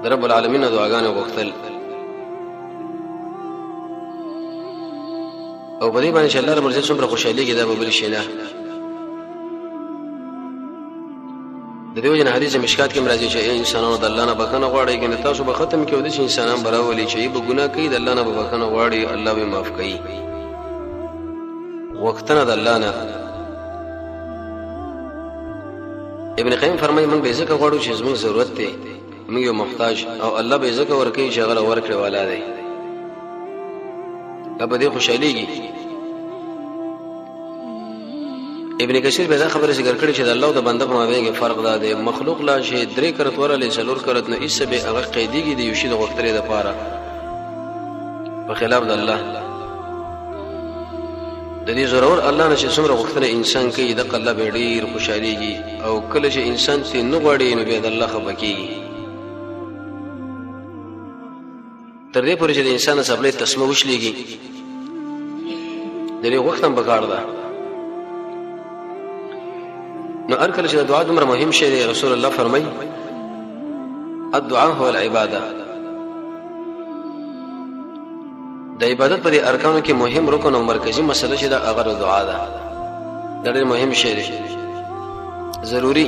د رب العالمین دعاګانې وغوښتل او په دې باندې چې الله رب العزت څومره خوشحالېږي دا به بل شي نه. د دې وجه نه حدیث مشکات کې راځي چې انسانانو د الله نه بخښنه غواړئ کنه تاسو به ختم کېدئ چې انسانان براولي چې به ګناه کوي د الله نه به بخښنه غواړي الله به معاف کوي. وختونه د الله نه. ابن قیم فرمایي موږ به ځکه غواړو چې زموږ ضرورت دی موږ یو محتاج او الله به ځکه ورکوي چې هغه ورکړي والا دی په دې خوشحالېږي. ابن کثیر به دا خبره ذکر کړي چې د الله او د بنده په مابین کې فرق دا دی مخلوق لا شي درې کرت ورله څلور کرت نو ایسه به هغه قیدیږي د یو شی د غوښتلې لپاره په خلاف د الله د دې ضرور الله نشه څومره غوښتنه انسان کوي د الله به ډیر خوشحاليږي او کله چې انسان ته نه غواړي نو به د الله خپکیږي. تر دې پورې چې د انسان سبلې تسمه وشلېږي د دې وختم بکار ده. نو هر کله چې د دعا دومره مهم شی دی رسول الله فرمایي الدعاء هو العباده. د عبادت په ارکانو کې مهم رکن او مرکزی مسله چې دا هغه دعا ده. دا ډېر مهم شی دی ضروری